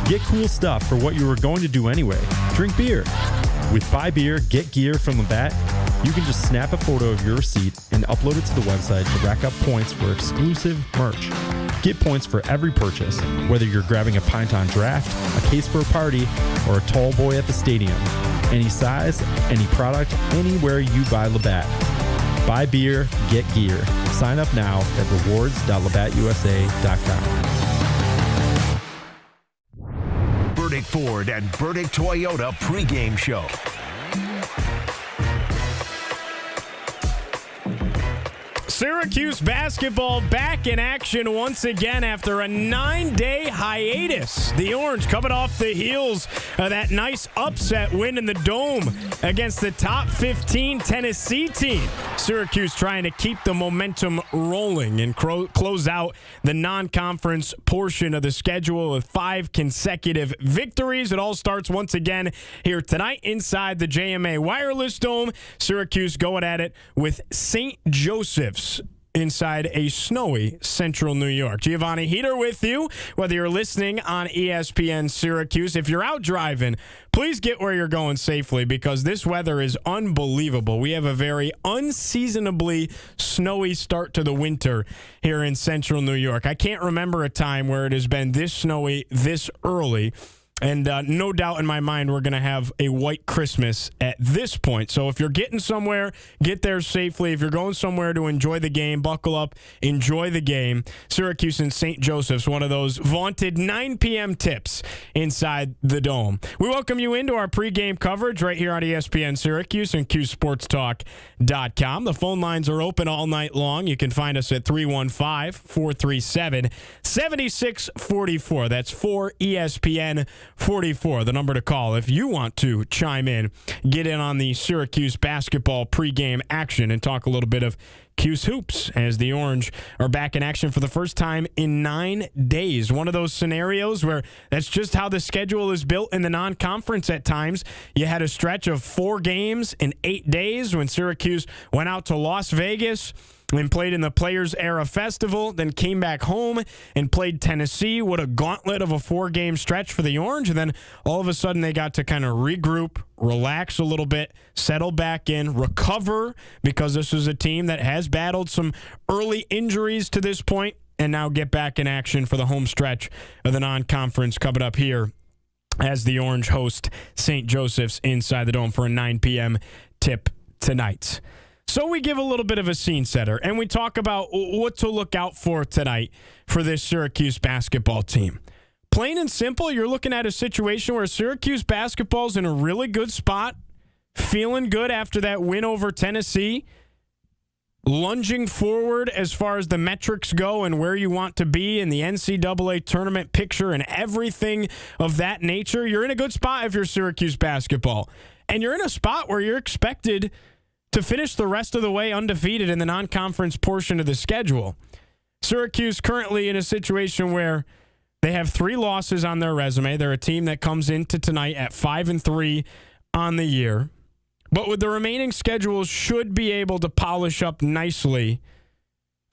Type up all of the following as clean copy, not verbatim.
Get cool stuff for what you were going to do anyway. Drink beer. With Buy Beer, Get Gear from Labatt, you can just snap a photo of your receipt and upload it to the website to rack up points for exclusive merch. Get points for every purchase, whether you're grabbing a pint on draft, a case for a party, or a tall boy at the stadium. Any size, any product, anywhere you buy Labatt. Buy beer, get gear. Sign up now at rewards.labattusa.com. Burdick Ford and Burdick Toyota pregame show. Syracuse basketball back in action once again after a 9-day hiatus. The Orange coming off the heels of that nice upset win in the Dome against the top 15 Tennessee team. Syracuse trying to keep the momentum rolling and close out the non-conference portion of the schedule with 5 consecutive victories. It all starts once again here tonight inside the JMA Wireless Dome. Syracuse going at it with St. Joseph's inside a snowy central New York. Giovanni Heater with you, whether you're listening on ESPN Syracuse. If you're out driving, please get where you're going safely because this weather is unbelievable. We have a very unseasonably snowy start to the winter here in central New York. I can't remember a time where it has been this snowy this early. And no doubt in my mind, we're going to have a white Christmas at this point. So if you're getting somewhere, get there safely. If you're going somewhere to enjoy the game, buckle up, enjoy the game. Syracuse and St. Joseph's, one of those vaunted 9 p.m. tips inside the Dome. We welcome you into our pregame coverage right here on ESPN Syracuse and CuseSportsTalk.com. The phone lines are open all night long. You can find us at 315-437-7644. That's 4ESPN 44, the number to call if you want to chime in, get in on the Syracuse basketball pregame action and talk a little bit of Cuse hoops as the Orange are back in action for the first time in 9 days. One of those scenarios where that's just how the schedule is built in the non-conference at times. You had a stretch of 4 games in 8 days when Syracuse went out to Las Vegas and played in the Players Era Festival, then came back home and played Tennessee. What a gauntlet of a 4-game stretch for the Orange. And then all of a sudden they got to kind of regroup, relax a little bit, settle back in, recover, because this is a team that has battled some early injuries to this point, and now get back in action for the home stretch of the non-conference coming up here as the Orange host St. Joseph's inside the Dome for a 9 p.m. tip tonight. So we give a little bit of a scene setter, and we talk about what to look out for tonight for this Syracuse basketball team. Plain and simple, you're looking at a situation where Syracuse basketball's in a really good spot, feeling good after that win over Tennessee, lunging forward as far as the metrics go and where you want to be in the NCAA tournament picture and everything of that nature. You're in a good spot if you're Syracuse basketball, and you're in a spot where you're expected to finish the rest of the way undefeated in the non-conference portion of the schedule. Syracuse currently in a situation where they have 3 losses on their resume. They're a team that comes into tonight at 5-3 on the year. But with the remaining schedule, should be able to polish up nicely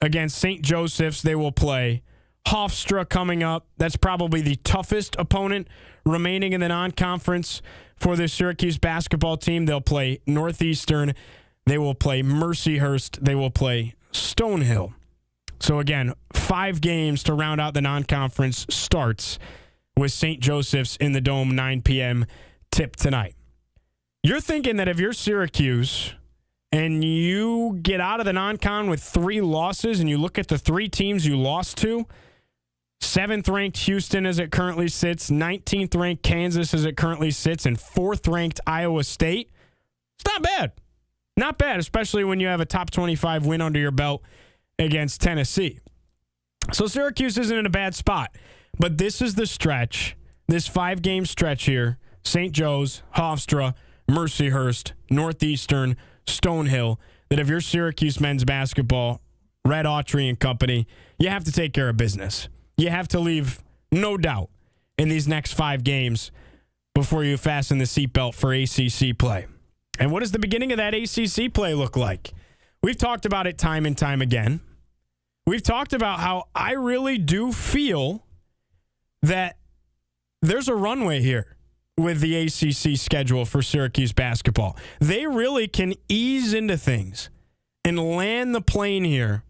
against St. Joseph's. They will play Hofstra coming up. That's probably the toughest opponent remaining in the non-conference for the Syracuse basketball team. They'll play Northeastern. They will play Mercyhurst. They will play Stonehill. So again, 5 games to round out the non-conference starts with St. Joseph's in the Dome, 9 p.m. tip tonight. You're thinking that if you're Syracuse and you get out of the non-con with 3 losses and you look at the 3 teams you lost to, 7th-ranked Houston as it currently sits, 19th-ranked Kansas as it currently sits, and 4th-ranked Iowa State, it's not bad. Not bad, especially when you have a top 25 win under your belt against Tennessee. So Syracuse isn't in a bad spot. But this is the stretch, this 5-game stretch here, St. Joe's, Hofstra, Mercyhurst, Northeastern, Stonehill, that if you're Syracuse men's basketball, Red Autry and company, you have to take care of business. You have to leave no doubt in these next 5 games before you fasten the seatbelt for ACC play. And what does the beginning of that ACC play look like? We've talked about it time and time again. We've talked about how I really do feel that there's a runway here with the ACC schedule for Syracuse basketball. They really can ease into things and land the plane here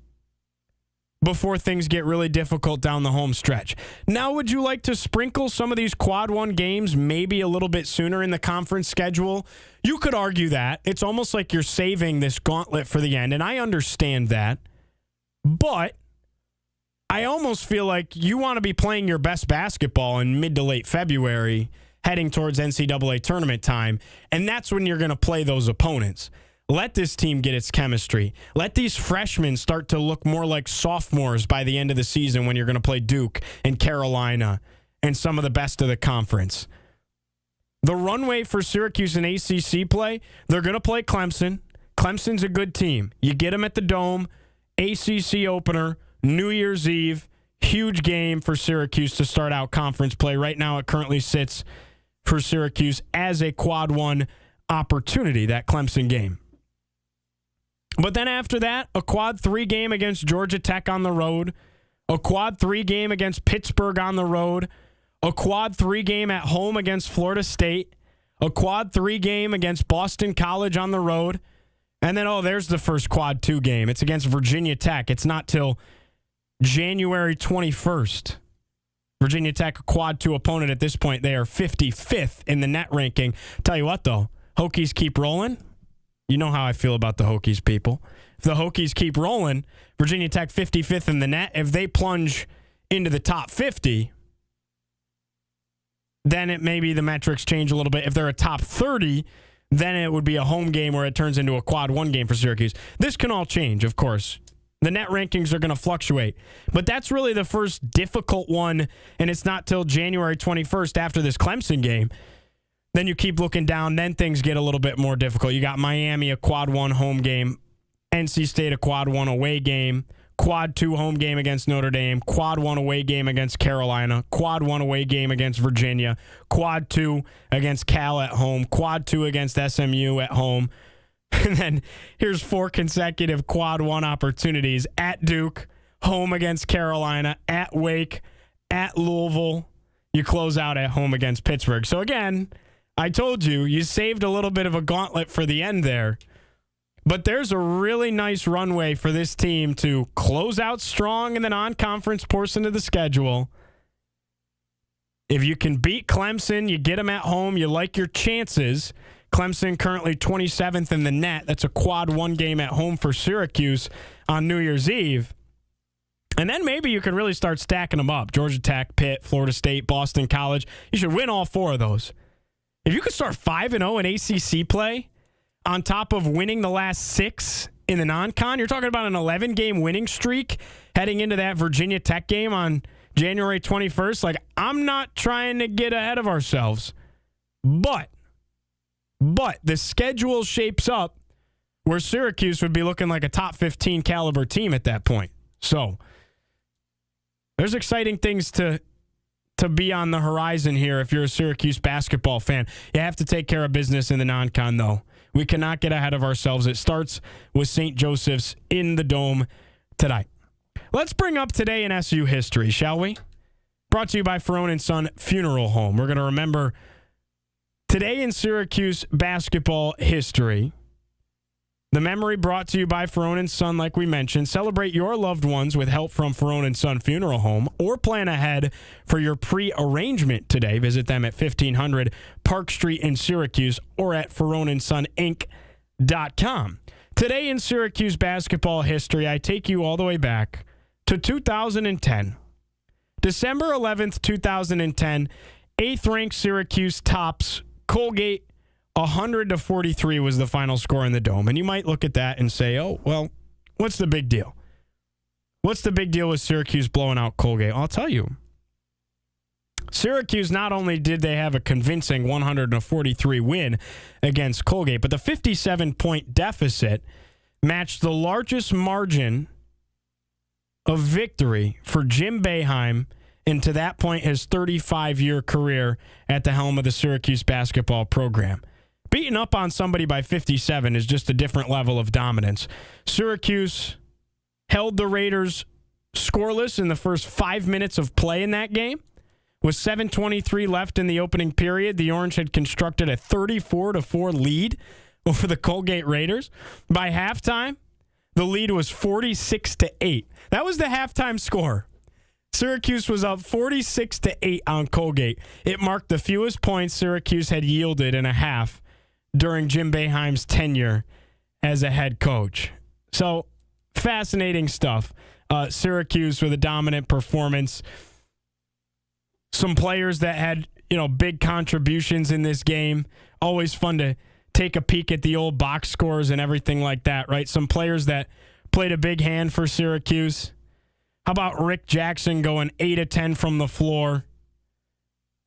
before things get really difficult down the home stretch. Now, would you like to sprinkle some of these quad one games maybe a little bit sooner in the conference schedule? You could argue that. It's almost like you're saving this gauntlet for the end, and I understand that. But I almost feel like you want to be playing your best basketball in mid to late February, heading towards NCAA tournament time, and that's when you're going to play those opponents. Let this team get its chemistry. Let these freshmen start to look more like sophomores by the end of the season when you're going to play Duke and Carolina and some of the best of the conference. The runway for Syracuse in ACC play, they're going to play Clemson. Clemson's a good team. You get them at the Dome, ACC opener, New Year's Eve, huge game for Syracuse to start out conference play. Right now it currently sits for Syracuse as a quad one opportunity, that Clemson game. But then after that, a quad 3 game against Georgia Tech on the road, a quad 3 game against Pittsburgh on the road, a quad 3 game at home against Florida State, a quad 3 game against Boston College on the road, and then, there's the first quad 2 game. It's against Virginia Tech. It's not till January 21st. Virginia Tech, a quad 2 opponent at this point. They are 55th in the net ranking. Tell you what, though, Hokies keep rolling. You know how I feel about the Hokies, people. If the Hokies keep rolling, Virginia Tech 55th in the net. If they plunge into the top 50, then it maybe the metrics change a little bit. If they're a top 30, then it would be a home game where it turns into a quad 1 game for Syracuse. This can all change, of course. The net rankings are going to fluctuate. But that's really the first difficult one, and it's not till January 21st after this Clemson game. Then you keep looking down, then things get a little bit more difficult. You got Miami, a quad 1 home game, NC State, a quad 1 away game, quad 2 home game against Notre Dame, quad 1 away game against Carolina, quad 1 away game against Virginia, quad 2 against Cal at home, quad 2 against SMU at home. And then here's 4 consecutive quad 1 opportunities at Duke, home against Carolina, at Wake, at Louisville. You close out at home against Pittsburgh. So again, I told you, you saved a little bit of a gauntlet for the end there. But there's a really nice runway for this team to close out strong in the non-conference portion of the schedule. If you can beat Clemson, you get them at home, you like your chances. Clemson currently 27th in the net. That's a quad 1 game at home for Syracuse on New Year's Eve. And then maybe you can really start stacking them up. Georgia Tech, Pitt, Florida State, Boston College. You should win all 4 of those. If you could start 5-0 in ACC play on top of winning the last 6 in the non-con, you're talking about an 11-game winning streak heading into that Virginia Tech game on January 21st. Like, I'm not trying to get ahead of ourselves, but the schedule shapes up where Syracuse would be looking like a top 15 caliber team at that point. So there's exciting things to be on the horizon here if you're a Syracuse basketball fan. You have to take care of business in the non-con, though. We cannot get ahead of ourselves. It starts with St. Joseph's in the Dome tonight. Let's bring up today in SU history, shall we? Brought to you by Ferone & Son Funeral Home. We're going to remember today in Syracuse basketball history. The memory brought to you by Ferone & Son, like we mentioned. Celebrate your loved ones with help from Ferone & Son Funeral Home, or plan ahead for your pre-arrangement today. Visit them at 1500 Park Street in Syracuse or at FeroneandSonInc.com. Today in Syracuse basketball history, I take you all the way back to 2010. December 11th, 2010, 8th-ranked Syracuse tops Colgate 100-43 was the final score in the Dome. And you might look at that and say, oh, well, what's the big deal? What's the big deal with Syracuse blowing out Colgate? I'll tell you. Syracuse, not only did they have a convincing 143 win against Colgate, but the 57-point deficit matched the largest margin of victory for Jim Boeheim and to that point his 35-year career at the helm of the Syracuse basketball program. Beating up on somebody by 57 is just a different level of dominance. Syracuse held the Raiders scoreless in the first 5 minutes of play in that game, With 7:23 left in the opening period, the Orange had constructed a 34-4 lead over the Colgate Raiders. By halftime, the lead was 46-8. That was the halftime score. Syracuse was up 46-8 on Colgate. It marked the fewest points Syracuse had yielded in a half during Jim Boeheim's tenure as a head coach. So, fascinating stuff. Syracuse with a dominant performance. Some players that had, big contributions in this game. Always fun to take a peek at the old box scores and everything like that, right? Some players that played a big hand for Syracuse. How about Rick Jackson going 8 of 10 from the floor?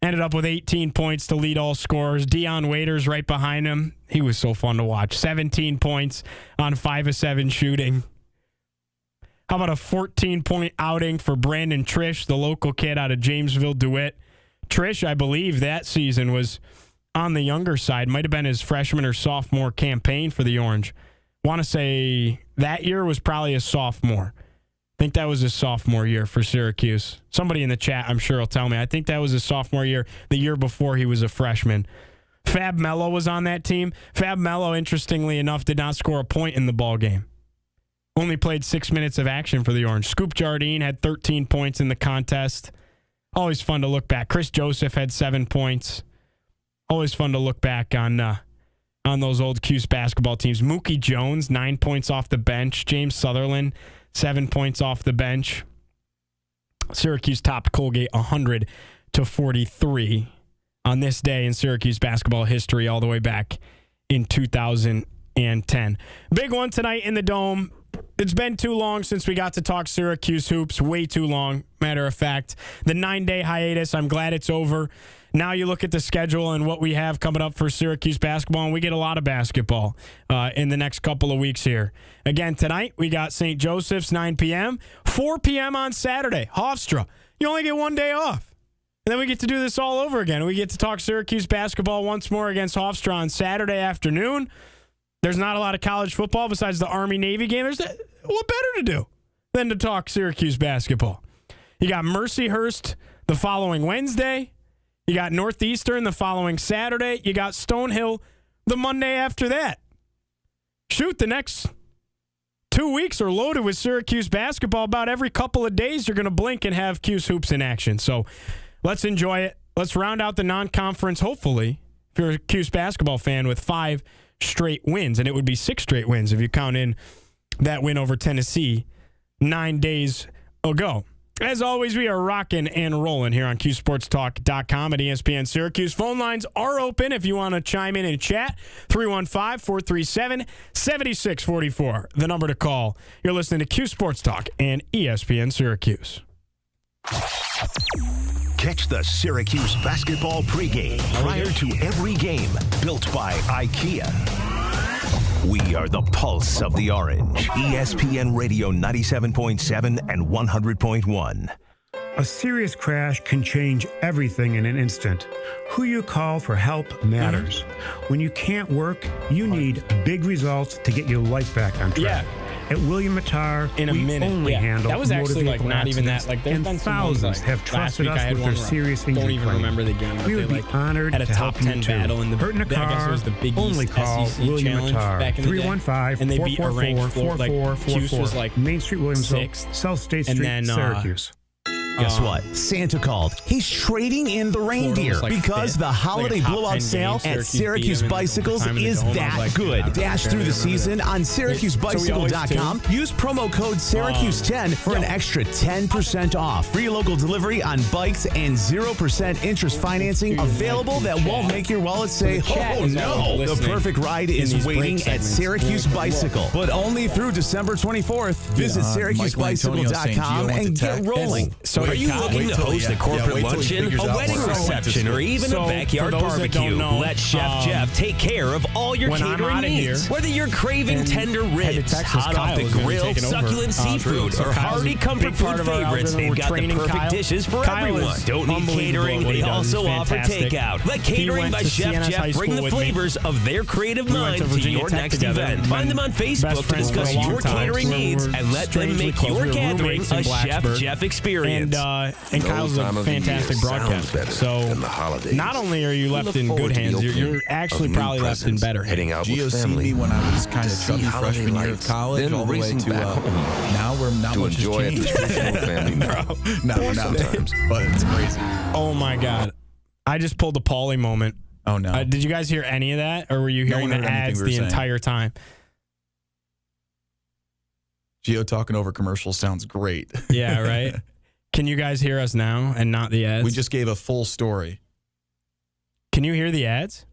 Ended up with 18 points to lead all scorers. Dion Waiters right behind him. He was so fun to watch. 17 points on 5 of 7 shooting. How about a 14-point outing for Brandon Trish, the local kid out of Jamesville, DeWitt? Trish, I believe, that season was on the younger side. Might have been his freshman or sophomore campaign for the Orange. Want to say that year was probably a sophomore. I think that was his sophomore year for Syracuse. Somebody in the chat, I'm sure, will tell me. I think that was his sophomore year, the year before he was a freshman. Fab Mello was on that team. Fab Mello, interestingly enough, did not score a point in the ball game. Only played 6 minutes of action for the Orange. Scoop Jardine had 13 points in the contest. Always fun to look back. Chris Joseph had 7 points. Always fun to look back on those old Cuse basketball teams. Mookie Jones, 9 points off the bench. James Sutherland, 7 points off the bench. Syracuse topped Colgate 100-43 on this day in Syracuse basketball history all the way back in 2010. Big one tonight in the Dome. It's been too long since we got to talk Syracuse hoops. Way too long, matter of fact. The 9-day hiatus, I'm glad it's over. Now you look at the schedule and what we have coming up for Syracuse basketball, and we get a lot of basketball in the next couple of weeks here. Again, tonight we got St. Joseph's, 9 p.m., 4 p.m. on Saturday, Hofstra. You only get one day off. And then we get to do this all over again. We get to talk Syracuse basketball once more against Hofstra on Saturday afternoon. There's not a lot of college football besides the Army-Navy game. What better to do than to talk Syracuse basketball? You got Mercyhurst the following Wednesday. You got Northeastern the following Saturday. You got Stonehill the Monday after that. Shoot, the next 2 weeks are loaded with Syracuse basketball. About every couple of days, you're going to blink and have Cuse hoops in action. So let's enjoy it. Let's round out the non-conference, hopefully, if you're a Cuse basketball fan, with 5 straight wins. And it would be 6 straight wins if you count in that win over Tennessee 9 days ago. As always, we are rocking and rolling here on CuseSportsTalk.com at ESPN Syracuse. Phone lines are open if you want to chime in and chat. 315-437-7644. The number to call. You're listening to Cuse Sports Talk and ESPN Syracuse. Catch the Syracuse basketball pregame prior to every game. Built by IKEA. We are the pulse of the Orange. ESPN Radio 97.7 and 100.1. A serious crash can change everything in an instant. Who you call for help matters. When you can't work, you need big results to get your life back on track. Yeah. At William Mattar, in a we minute. only handle that was motor actually vehicle not even that. accidents, There's and been some thousands ones, have trusted us with their serious injury Don't even claim. remember the game. We would be honored had a to top help 10 you too. battle in the Hurt in a I guess car, it was the Big only East call SEC William challenge Mattar. back in the day. 315 And they beat a ranked floor, like Cuse was like Main Street, Williamsville, 6th. South State And Street, then, Syracuse. Guess what? Santa called. He's trading in the reindeer was like because 5th. the holiday Like a top blowout 10 sale game. at Syracuse Syracuse beat 'em in Bicycles overtime in the is Dome. I that was like, good. I Dash through the season on SyracuseBicycle.com. Use promo code Syracuse10 for an extra 10% off. Free local delivery on bikes and 0% interest financing available that won't make your wallet say, oh no. The perfect ride is waiting at Syracuse Bicycle, but only through December 24th. Visit SyracuseBicycle.com and get rolling. So are you looking to host a corporate luncheon, a wedding reception, or even a backyard barbecue? Let Chef Jeff take care of all your catering needs. Whether you're craving tender ribs, hot off the grill, succulent seafood, or hearty comfort food favorites, they've got the perfect dishes for everyone. Don't need catering, they also offer takeout. Let Catering by Chef Jeff bring the flavors of their creative mind to your next event. Find them on Facebook to discuss your catering needs and let them make your gathering a Chef Jeff experience. Kyle's a fantastic broadcaster. So not only are you left in good hands, you're actually probably left in better hands. Heading out Gio seen me when I was kind of chubby freshman year of college, all the way to now where not much has changed. No, sometimes, but it's crazy. Oh my God! I just pulled a Paulie moment. Oh no! Did you guys hear any of that, or were you hearing the ads the entire time? Gio talking over commercials sounds great. Yeah, right. Can you guys hear us now and not the ads? We just gave a full story. Can you hear the ads?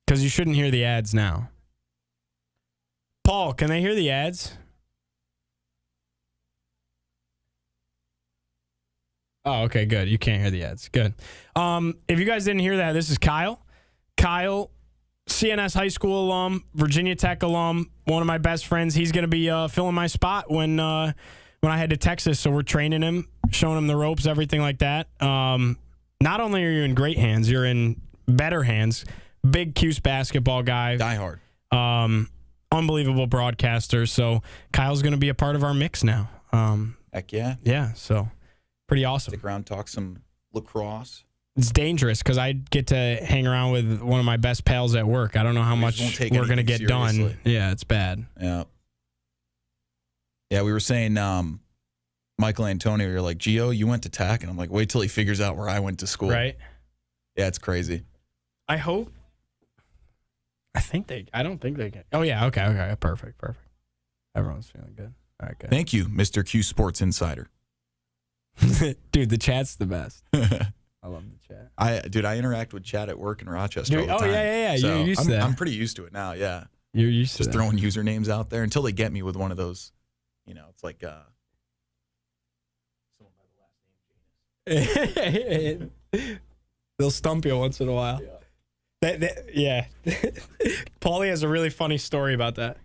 Because you shouldn't hear the ads now. Paul, can they hear the ads? Oh, okay, good. You can't hear the ads. Good. If you guys didn't hear that, this is Kyle. Kyle, CNS high school alum, Virginia Tech alum, one of my best friends. He's going to be filling my spot when I head to Texas. So we're training him, showing him the ropes, everything like that. Not only are you in great hands, you're in better hands. Big Cuse basketball guy. Die hard. Unbelievable broadcaster. So Kyle's going to be a part of our mix now. Heck yeah. Yeah, so pretty awesome. Stick around, talk some lacrosse. It's dangerous because I get to hang around with one of my best pals at work. I don't know how much we're going to get done. Yeah, it's bad. Yeah. Yeah, we were saying Michael Antonio, you're like, Gio, you went to Tech? And I'm like, wait till he figures out where I went to school. Right. Yeah, it's crazy. I hope. I don't think they can. Oh, yeah. Okay. Perfect. Everyone's feeling good. All right, good. Thank you, Mr. Q Sports Insider. Dude, the chat's the best. I love the chat. I interact with chat at work in Rochester all the time. Yeah. So you're used to that. I'm pretty used to it now, yeah. You're used to just throwing usernames out there until they get me with one of those, it's like someone by the last name. They'll stump you once in a while. Yeah. Paulie has a really funny story about that.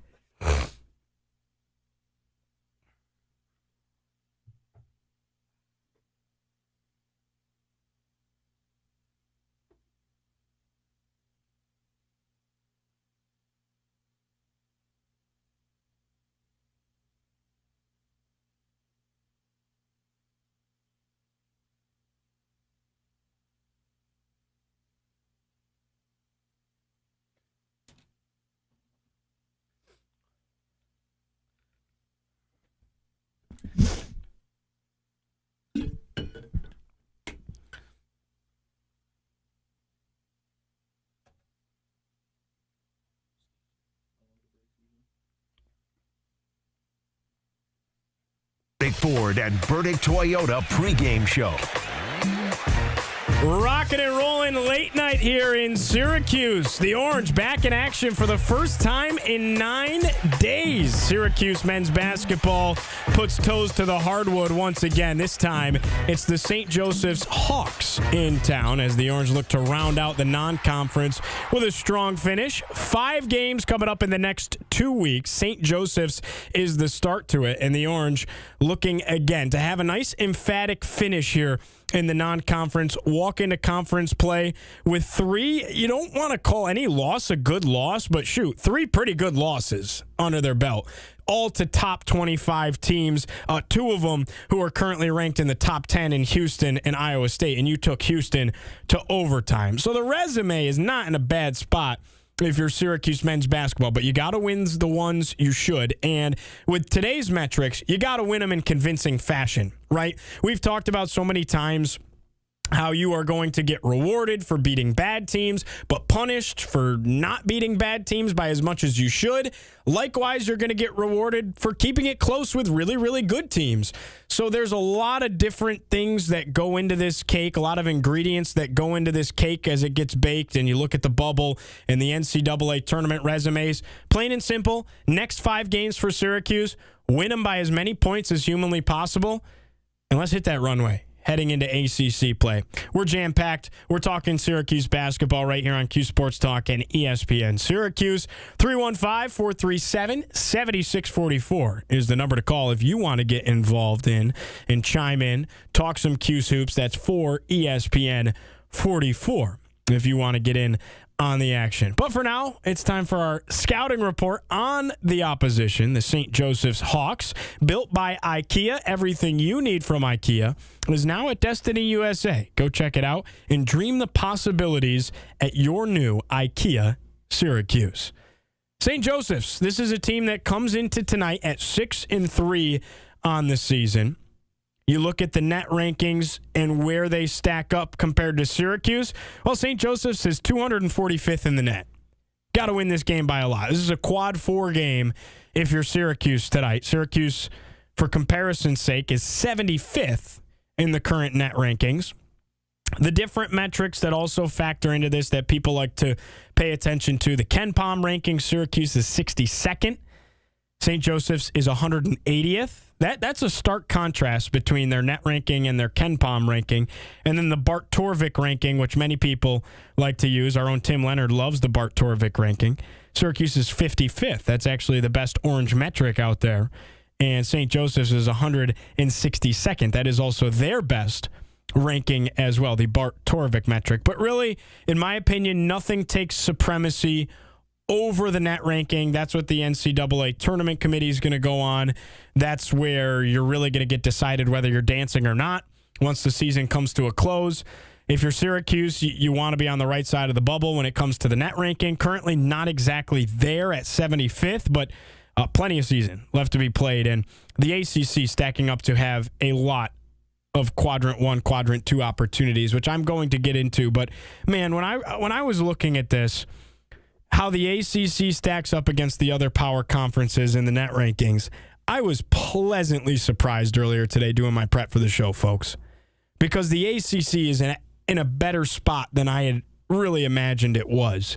Ford and Burdick Toyota pregame show. Rocking and rolling late night here in Syracuse. The Orange back in action for the first time in 9 days. Syracuse men's basketball puts toes to the hardwood once again. This time, it's the St. Joseph's Hawks in town as the Orange look to round out the non-conference with a strong finish. 5 games coming up in the next 2 weeks. St. Joseph's is the start to it, and the Orange looking again to have a nice emphatic finish here in the non-conference, walk into conference play with 3. You don't want to call any loss a good loss, but shoot, 3 pretty good losses under their belt. All to top 25 teams, 2 of them who are currently ranked in the top 10 in Houston and Iowa State, and you took Houston to overtime. So the resume is not in a bad spot if you're Syracuse men's basketball, but you got to win the ones you should. And with today's metrics, you got to win them in convincing fashion, right? We've talked about so many times how you are going to get rewarded for beating bad teams, but punished for not beating bad teams by as much as you should. Likewise, you're going to get rewarded for keeping it close with really, really good teams. So there's a lot of different things that go into this cake, a lot of ingredients that go into this cake as it gets baked, and you look at the bubble and the NCAA tournament resumes. Plain and simple, next 5 games for Syracuse, win them by as many points as humanly possible, and let's hit that runway heading into ACC play. We're jam-packed. We're talking Syracuse basketball right here on Q Sports Talk and ESPN Syracuse. 315-437-7644 is the number to call if you want to get involved in and chime in, talk some Cuse hoops. That's 4 ESPN 44 if you want to get in on the action. But for now, it's time for our scouting report on the opposition, the St. Joseph's Hawks. Built by IKEA, everything you need from IKEA is now at Destiny USA. Go check it out and dream the possibilities at your new IKEA Syracuse. St. Joseph's, this is a team that comes into tonight at 6-3 on the season. You look at the net rankings and where they stack up compared to Syracuse. Well, St. Joseph's is 245th in the net. Got to win this game by a lot. This is a quad 4 game if you're Syracuse tonight. Syracuse, for comparison's sake, is 75th in the current net rankings. The different metrics that also factor into this that people like to pay attention to, the Ken Pom ranking, Syracuse is 62nd. St. Joseph's is 180th. That's a stark contrast between their net ranking and their Ken Pom ranking. And then the Bart Torvik ranking, which many people like to use. Our own Tim Leonard loves the Bart Torvik ranking. Syracuse is 55th. That's actually the best orange metric out there. And St. Joseph's is 162nd. That is also their best ranking as well, the Bart Torvik metric. But really, in my opinion, nothing takes supremacy over the net ranking. That's what the NCAA tournament committee is going to go on. That's where you're really going to get decided whether you're dancing or not once the season comes to a close. If you're Syracuse, you want to be on the right side of the bubble when it comes to the net ranking. Currently not exactly there at 75th, but plenty of season left to be played. And the ACC stacking up to have a lot of quadrant 1, quadrant 2 opportunities, which I'm going to get into. But man, when I was looking at this, how the ACC stacks up against the other power conferences in the net rankings, I was pleasantly surprised earlier today doing my prep for the show, folks, because the ACC is in a better spot than I had really imagined it was.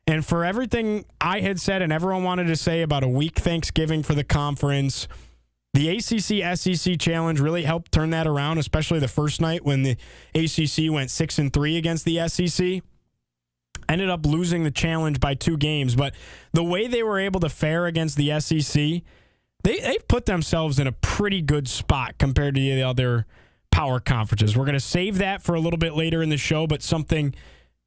And for everything I had said and everyone wanted to say about a weak Thanksgiving for the conference, the ACC-SEC challenge really helped turn that around, especially the first night when the ACC went 6-3 against the SEC. Ended up losing the challenge by 2 games, but the way they were able to fare against the SEC, they've put themselves in a pretty good spot compared to the other power conferences. We're going to save that for a little bit later in the show, but something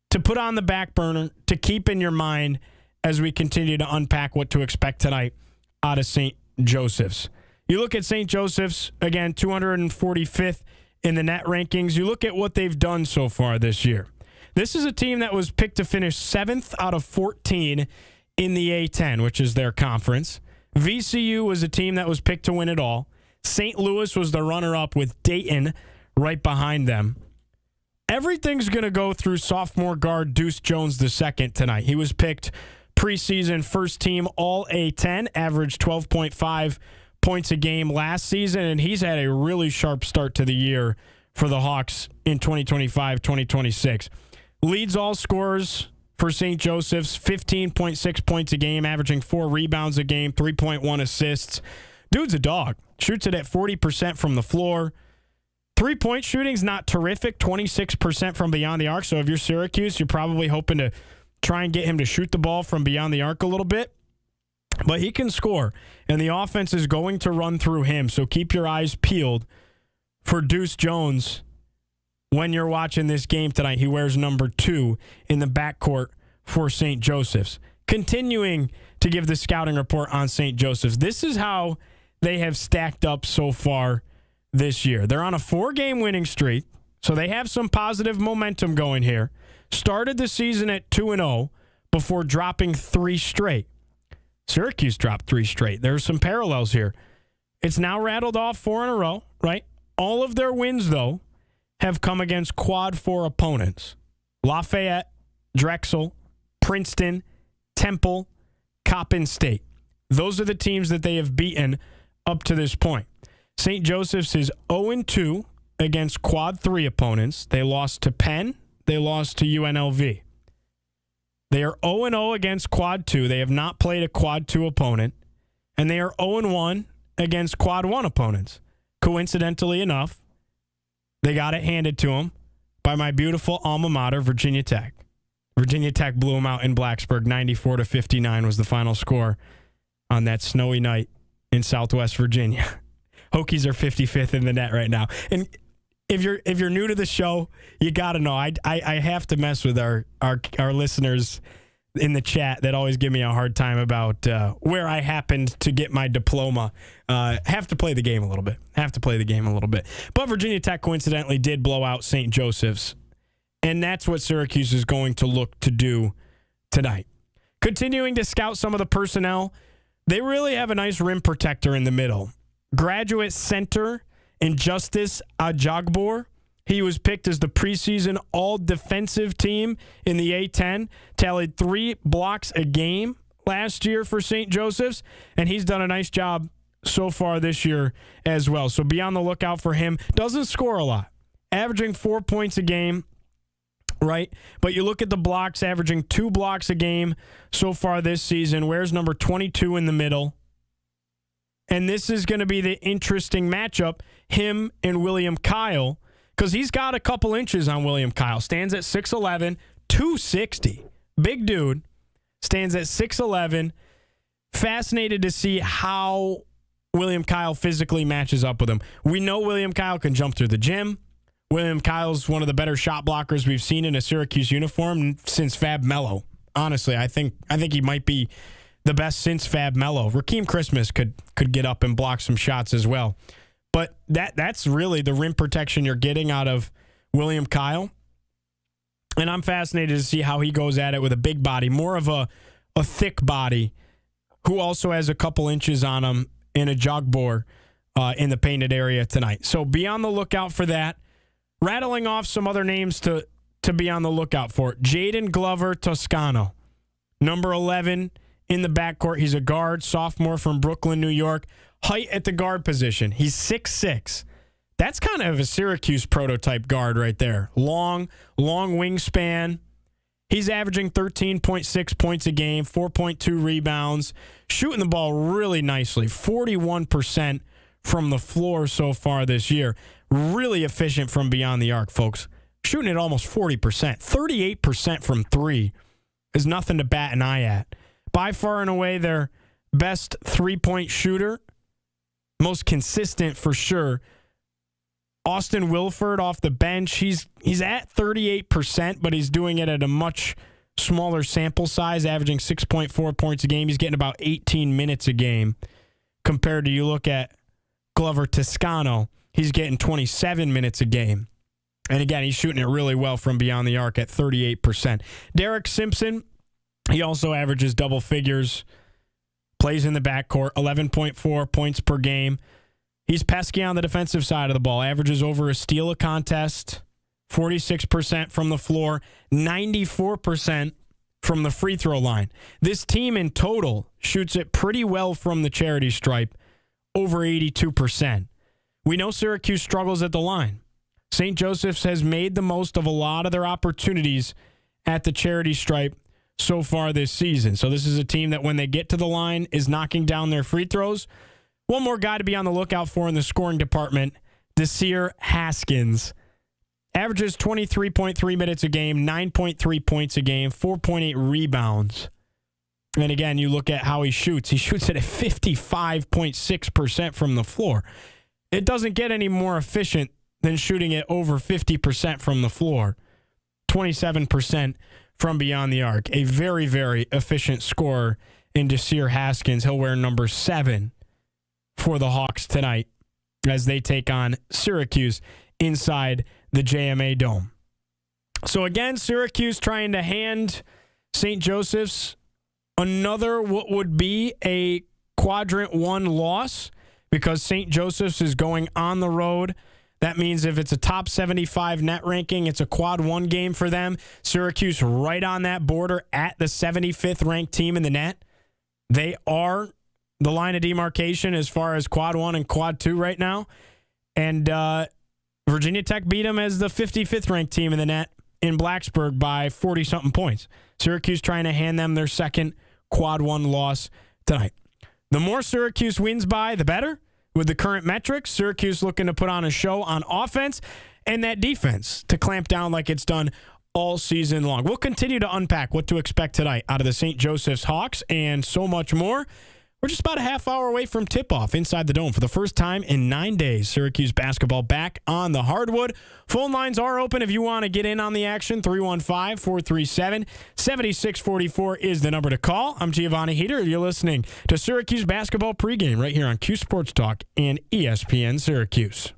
to put on the back burner, to keep in your mind as we continue to unpack what to expect tonight out of St. Joseph's. You look at St. Joseph's, again, 245th in the net rankings. You look at what they've done so far this year. This is a team that was picked to finish 7th out of 14 in the A-10, which is their conference. VCU was a team that was picked to win it all. St. Louis was the runner-up with Dayton right behind them. Everything's going to go through sophomore guard Deuce Jones II tonight. He was picked preseason first team all A-10, averaged 12.5 points a game last season, and he's had a really sharp start to the year for the Hawks in 2025-2026. Leads all scorers for St. Joseph's, 15.6 points a game, averaging 4 rebounds a game, 3.1 assists. Dude's a dog. Shoots it at 40% from the floor. 3-point shooting's not terrific, 26% from beyond the arc. So if you're Syracuse, you're probably hoping to try and get him to shoot the ball from beyond the arc a little bit. But he can score, and the offense is going to run through him. So keep your eyes peeled for Deuce Jones when you're watching this game tonight. He wears number 2 in the backcourt for St. Joseph's. Continuing to give the scouting report on St. Joseph's, this is how they have stacked up so far this year. They're on a 4-game winning streak, so they have some positive momentum going here. Started the season at 2-0 before dropping 3 straight. Syracuse dropped 3 straight. There's some parallels here. It's now rattled off 4 in a row, right? All of their wins, though, have come against quad 4 opponents. Lafayette, Drexel, Princeton, Temple, Coppin State. Those are the teams that they have beaten up to this point. St. Joseph's is 0-2 against quad 3 opponents. They lost to Penn. They lost to UNLV. They are 0-0 against quad 2. They have not played a quad 2 opponent. And they are 0-1 against quad 1 opponents. Coincidentally enough, they got it handed to them by my beautiful alma mater, Virginia Tech. Virginia Tech blew them out in Blacksburg. 94-59 was the final score on that snowy night in Southwest Virginia. Hokies are 55th in the net right now. And if you're new to the show, you got to know I have to mess with our listeners in the chat that always give me a hard time about where I happened to get my diploma. Have to play the game a little bit. But Virginia Tech coincidentally did blow out St. Joseph's, and that's what Syracuse is going to look to do tonight. Continuing to scout some of the personnel, they really have a nice rim protector in the middle. Graduate center Injustice Ajagbor. He was picked as the preseason all-defensive team in the A-10, tallied 3 blocks a game last year for St. Joseph's, and he's done a nice job so far this year as well. So be on the lookout for him. Doesn't score a lot, averaging 4 points a game, right? But you look at the blocks, averaging 2 blocks a game so far this season. Wears number 22 in the middle. And this is going to be the interesting matchup, him and William Kyle, because he's got a couple inches on William Kyle. Stands at 6'11", 260. Big dude. Stands at 6'11". Fascinated to see how William Kyle physically matches up with him. We know William Kyle can jump through the gym. William Kyle's one of the better shot blockers we've seen in a Syracuse uniform since Fab Mello. Honestly, I think he might be the best since Fab Mello. Rakeem Christmas could get up and block some shots as well. But that's really the rim protection you're getting out of William Kyle. And I'm fascinated to see how he goes at it with a big body, more of a thick body, who also has a couple inches on him in a Ajagbor in the painted area tonight. So be on the lookout for that. Rattling off some other names to be on the lookout for. Jaden Glover Toscano, number 11 in the backcourt. He's a guard, sophomore from Brooklyn, New York. Height at the guard position. He's 6'6". That's kind of a Syracuse prototype guard right there. Long wingspan. He's averaging 13.6 points a game, 4.2 rebounds, shooting the ball really nicely, 41% from the floor so far this year. Really efficient from beyond the arc, folks. Shooting at almost 40%. 38% from 3 is nothing to bat an eye at. By far and away their best three-point shooter. Most consistent for sure. Austin Wilford off the bench. He's at 38%, but he's doing it at a much smaller sample size, averaging 6.4 points a game. He's getting about 18 minutes a game compared to, you look at Glover Toscano, he's getting 27 minutes a game. And again, he's shooting it really well from beyond the arc at 38%. Derek Simpson, he also averages double figures, plays in the backcourt, 11.4 points per game. He's pesky on the defensive side of the ball, averages over a steal a contest, 46% from the floor, 94% from the free throw line. This team in total shoots it pretty well from the charity stripe, over 82%. We know Syracuse struggles at the line. St. Joseph's has made the most of a lot of their opportunities at the charity stripe so far this season. So this is a team that when they get to the line is knocking down their free throws. One more guy to be on the lookout for in the scoring department, Desir Haskins. Averages 23.3 minutes a game, 9.3 points a game, 4.8 rebounds. And again, you look at how he shoots. He shoots it at 55.6% from the floor. It doesn't get any more efficient than shooting it over 50% from the floor. 27% from beyond the arc. A very, very efficient scorer in Desir Haskins. He'll wear number 7 for the Hawks tonight as they take on Syracuse inside the JMA Dome. So again, Syracuse trying to hand St. Joseph's another what would be a quadrant 1 loss because St. Joseph's is going on the road. That means if it's a top 75 net ranking, it's a quad 1 game for them. Syracuse right on that border at the 75th ranked team in the net. They are the line of demarcation as far as quad 1 and quad 2 right now. And Virginia Tech beat them as the 55th ranked team in the net in Blacksburg by 40-something points. Syracuse trying to hand them their second quad 1 loss tonight. The more Syracuse wins by, the better. With the current metrics, Syracuse looking to put on a show on offense and that defense to clamp down like it's done all season long. We'll continue to unpack what to expect tonight out of the St. Joseph's Hawks and so much more We're just about a half hour away from tip-off inside the Dome. For the first time in 9 days, Syracuse basketball back on the hardwood. Phone lines are open if you want to get in on the action. 315-437-7644 is the number to call. I'm Giovanni Heater. You're listening to Syracuse basketball pregame right here on Cuse Sports Talk and ESPN Syracuse.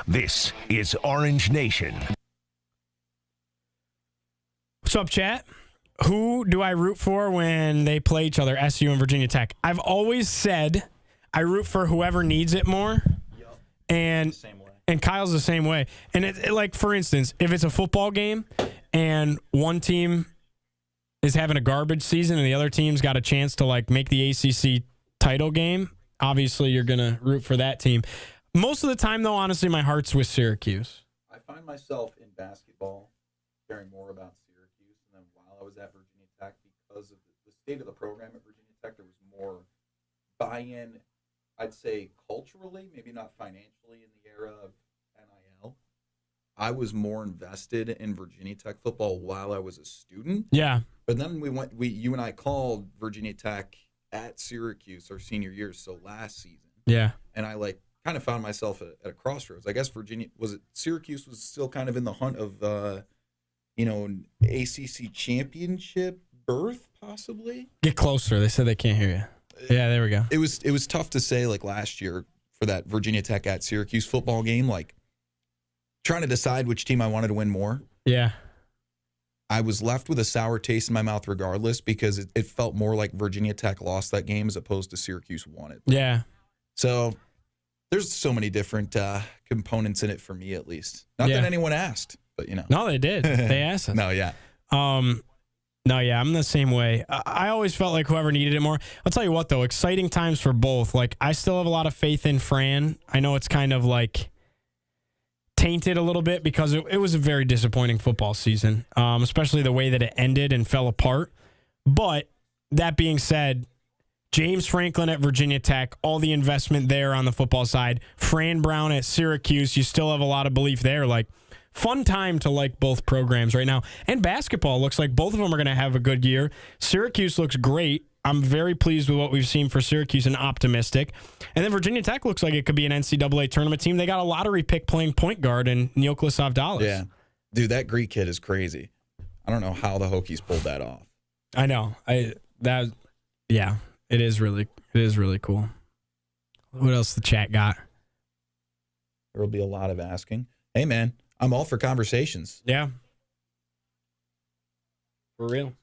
This is Orange Nation. What's up, chat? Who do I root for when they play each other, SU and Virginia Tech? I've always said I root for whoever needs it more. Yep. And Kyle's the same way. And it, like, for instance, if it's a football game and one team is having a garbage season and the other team's got a chance to, like, make the ACC title game, obviously you're going to root for that team. Most of the time, though, honestly, my heart's with Syracuse. I find myself in basketball caring more about Syracuse than while I was at Virginia Tech because of the state of the program at Virginia Tech. There was more buy-in, I'd say, culturally, maybe not financially in the era of NIL. I was more invested in Virginia Tech football while I was a student. Yeah. But then you and I called Virginia Tech at Syracuse our senior year, so last season. Yeah. And I kind of found myself at a crossroads. I guess Syracuse was still kind of in the hunt of an ACC championship berth, possibly. Get closer. They said they can't hear you. Yeah, there we go. It was tough to say, like, last year for that Virginia Tech at Syracuse football game, like, trying to decide which team I wanted to win more. Yeah. I was left with a sour taste in my mouth regardless because it felt more like Virginia Tech lost that game as opposed to Syracuse won it. Yeah. So there's so many different components in it for me, at least. Not that anyone asked, but, No, they did. They asked us. No, yeah. No, yeah, I'm the same way. I always felt like whoever needed it more. I'll tell you what, though, exciting times for both. Like, I still have a lot of faith in Fran. I know it's kind of, like, tainted a little bit because it was a very disappointing football season, especially the way that it ended and fell apart. But that being said, James Franklin at Virginia Tech, all the investment there on the football side. Fran Brown at Syracuse, you still have a lot of belief there. Like, fun time to like both programs right now. And basketball looks like both of them are going to have a good year. Syracuse looks great. I'm very pleased with what we've seen for Syracuse and optimistic. And then Virginia Tech looks like it could be an NCAA tournament team. They got a lottery pick playing point guard in Neoklis Avdalis. Yeah. Dude, that Greek kid is crazy. I don't know how the Hokies pulled that off. I know. Yeah, it is really cool. What else the chat got? There will be a lot of asking. Hey, man, I'm all for conversations. Yeah. For real.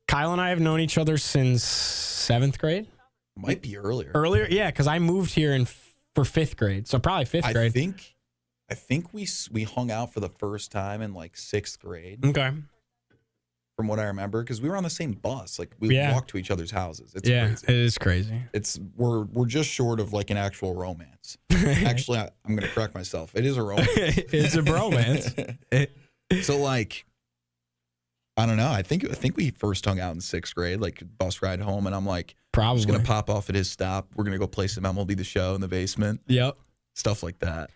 Kyle and I have known each other since 7th grade. Might be earlier. Earlier, yeah, because I moved here for 5th grade, so probably 5th grade. I think we hung out for the first time in like 6th grade. Okay. From what I remember, because we were on the same bus, like we walked to each other's houses. It's crazy. It is crazy. We're just short of like an actual romance. Actually, I'm going to correct myself. It is a romance. It's a bromance. So like, I don't know. I think we first hung out in 6th grade, like bus ride home, and I'm like, probably just gonna pop off at his stop. We're gonna go play some MLB The Show in the basement. Yep, stuff like that.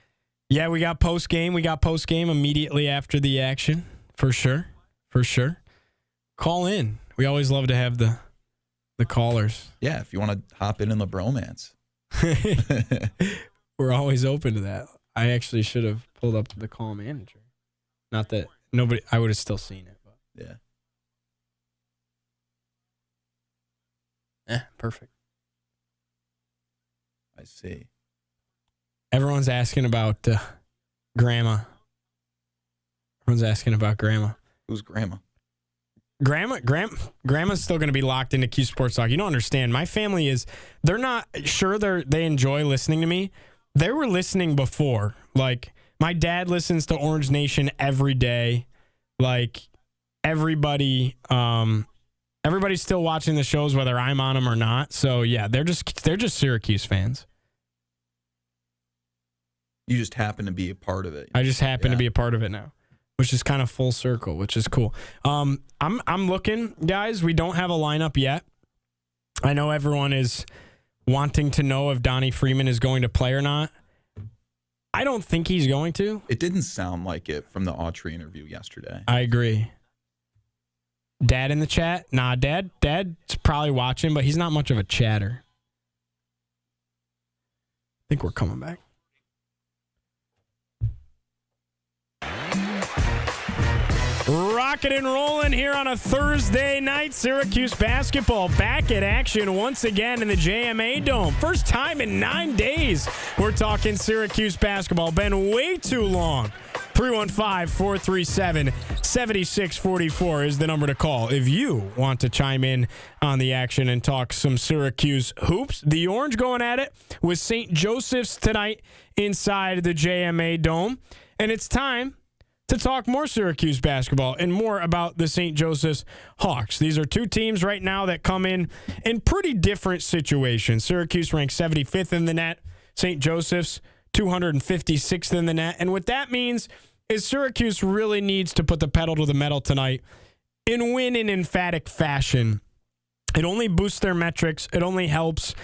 Yeah, we got post game. Immediately after the action, for sure. Call in. We always love to have the callers. Yeah, if you want to hop in the bromance, we're always open to that. I actually should have pulled up the call manager. Not that nobody, I would have still seen it. Yeah. Perfect. I see. Everyone's asking about Grandma. Who's Grandma? Grandma's still going to be locked into Cuse Sports Talk. You don't understand. My family they're not sure they enjoy listening to me. They were listening before. Like, my dad listens to Orange Nation every day. Like, everybody's still watching the shows whether I'm on them or not. So yeah, they're just Syracuse fans. You just happen to be a part of it. I just happen to be a part of it now, which is kind of full circle, which is cool. I'm looking, guys. We don't have a lineup yet. I know everyone is wanting to know if Donnie Freeman is going to play or not. I don't think he's going to. It didn't sound like it from the Autry interview yesterday. I agree. Dad in the chat? Nah, Dad's probably watching, but he's not much of a chatter. I think we're coming back. Rocking and rolling here on a Thursday night. Syracuse basketball back at action once again in the JMA Dome. First time in 9 days we're talking Syracuse basketball. Been way too long. 315-437-7644 is the number to call if you want to chime in on the action and talk some Syracuse hoops. The Orange going at it with St. Joseph's tonight inside the JMA Dome. And it's time to talk more Syracuse basketball and more about the St. Joseph's Hawks. These are two teams right now that come in pretty different situations. Syracuse ranked 75th in the net. St. Joseph's 256th in the net. And what that means is Syracuse really needs to put the pedal to the metal tonight and win in emphatic fashion. It only boosts their metrics. It only helps.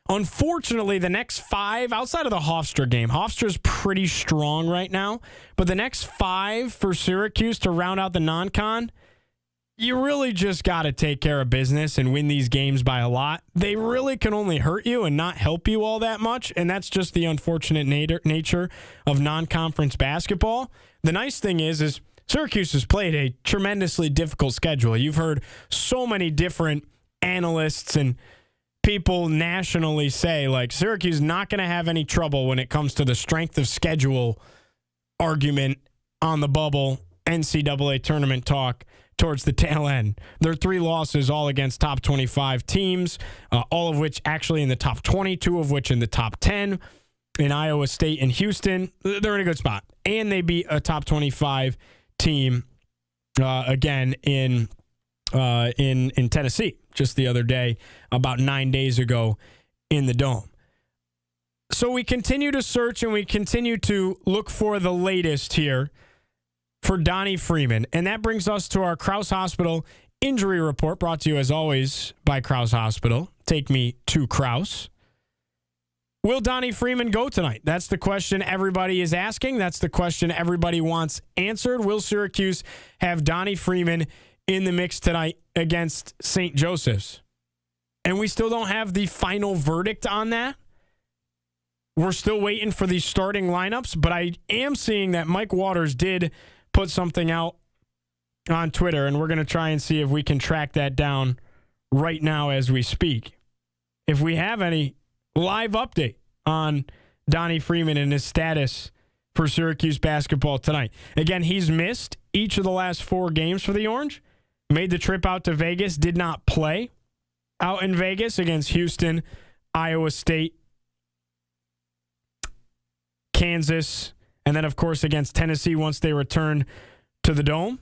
Unfortunately, the next 5, outside of the Hofstra game, Hofstra's pretty strong right now, but the next 5 for Syracuse to round out the non-con, you really just got to take care of business and win these games by a lot. They really can only hurt you and not help you all that much, and that's just the unfortunate nature of non-conference basketball. The nice thing is Syracuse has played a tremendously difficult schedule. You've heard so many different analysts and people nationally say, like, Syracuse is not going to have any trouble when it comes to the strength of schedule argument on the bubble NCAA tournament talk towards the tail end. Their 3 losses all against top 25 teams, all of which actually in the top 20, 2 of which in the top 10 in Iowa State and Houston. They're in a good spot. And they beat a top 25 team again in Tennessee just the other day, about 9 days ago in the Dome. So we continue to search and we continue to look for the latest here for Donnie Freeman. And that brings us to our Krause Hospital injury report, brought to you as always by Krause Hospital. Take me to Krause. Will Donnie Freeman go tonight? That's the question everybody is asking. That's the question everybody wants answered. Will Syracuse have Donnie Freeman in the mix tonight against St. Joseph's? And we still don't have the final verdict on that. We're still waiting for these starting lineups, but I am seeing that Mike Waters did put something out on Twitter, and we're going to try and see if we can track that down right now as we speak. If we have any live update on Donnie Freeman and his status for Syracuse basketball tonight. Again, he's missed each of the last 4 games for the Orange. Made the trip out to Vegas, did not play out in Vegas against Houston, Iowa State, Kansas, and then, of course, against Tennessee once they returned to the Dome.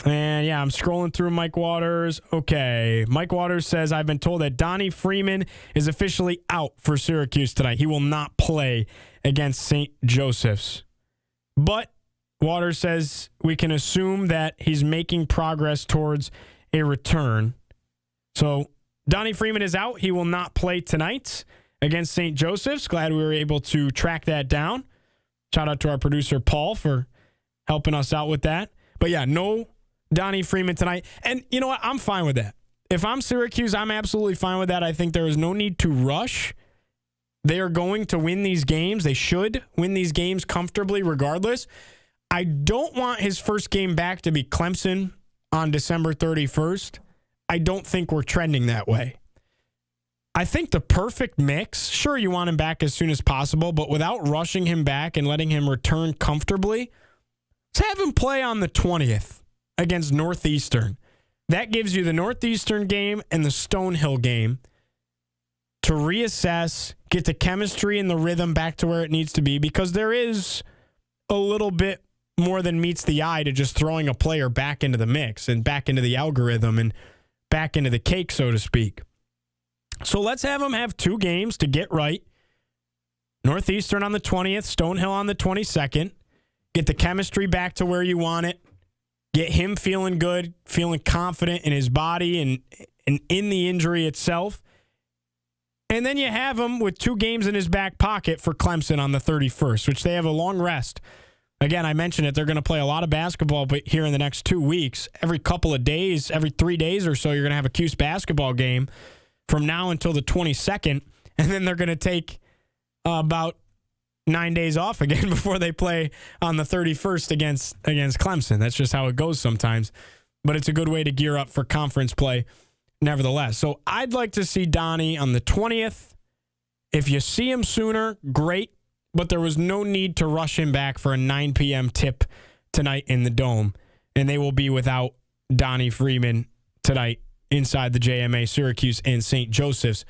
And, yeah, I'm scrolling through Mike Waters. Okay, Mike Waters says, I've been told that Donnie Freeman is officially out for Syracuse tonight. He will not play against St. Joseph's. But Waters says we can assume that he's making progress towards a return. So Donnie Freeman is out. He will not play tonight against St. Joseph's. Glad we were able to track that down. Shout out to our producer, Paul, for helping us out with that. But, yeah, no Donnie Freeman tonight. And you know what? I'm fine with that. If I'm Syracuse, I'm absolutely fine with that. I think there is no need to rush. They are going to win these games. They should win these games comfortably regardless. I don't want his first game back to be Clemson on December 31st. I don't think we're trending that way. I think the perfect mix, sure, you want him back as soon as possible, but without rushing him back and letting him return comfortably, let's have him play on the 20th against Northeastern. That gives you the Northeastern game and the Stonehill game to reassess, get the chemistry and the rhythm back to where it needs to be, because there is a little bit more than meets the eye to just throwing a player back into the mix and back into the algorithm and back into the cake, so to speak. So let's have him have 2 games to get right. Northeastern on the 20th, Stonehill on the 22nd. Get the chemistry back to where you want it. Get him feeling good, feeling confident in his body and in the injury itself. And then you have him with 2 games in his back pocket for Clemson on the 31st, which they have a long rest Again, I mentioned it. They're going to play a lot of basketball but here in the next 2 weeks. Every couple of days, every 3 days or so, you're going to have a Cuse basketball game from now until the 22nd. And then they're going to take about 9 days off again before they play on the 31st against Clemson. That's just how it goes sometimes. But it's a good way to gear up for conference play nevertheless. So I'd like to see Donnie on the 20th. If you see him sooner, great. But there was no need to rush him back for a 9 p.m. tip tonight in the Dome. And they will be without Donnie Freeman tonight inside the JMA. Syracuse and St. Joseph's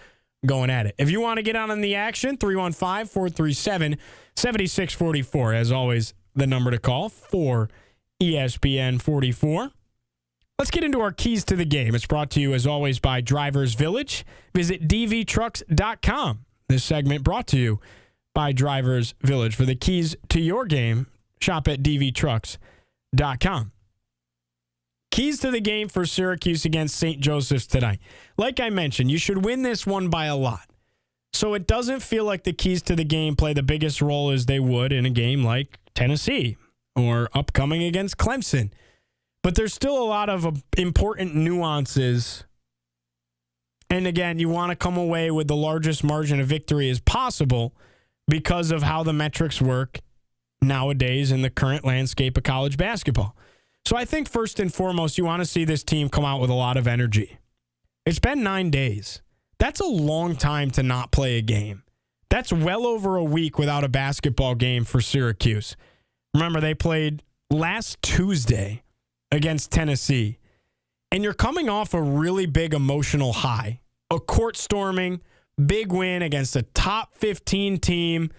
going at it. If you want to get on the action, 315-437-7644. As always, the number to call for ESPN 44. Let's get into our keys to the game. It's brought to you, as always, by Drivers Village. Visit dvtrucks.com. This segment brought to you by Drivers Village. For the keys to your game, shop at dvtrucks.com. Keys to the game for Syracuse against St. Joseph's tonight. Like I mentioned, you should win this one by a lot. So it doesn't feel like the keys to the game play the biggest role as they would in a game like Tennessee or upcoming against Clemson. But there's still a lot of important nuances. And again, you want to come away with the largest margin of victory as possible because of how the metrics work nowadays in the current landscape of college basketball. So I think first and foremost, you want to see this team come out with a lot of energy. It's been 9 days. That's a long time to not play a game. That's well over a week without a basketball game for Syracuse. Remember, they played last Tuesday against Tennessee, and you're coming off a really big emotional high. A court storming, big win against a top 15 team.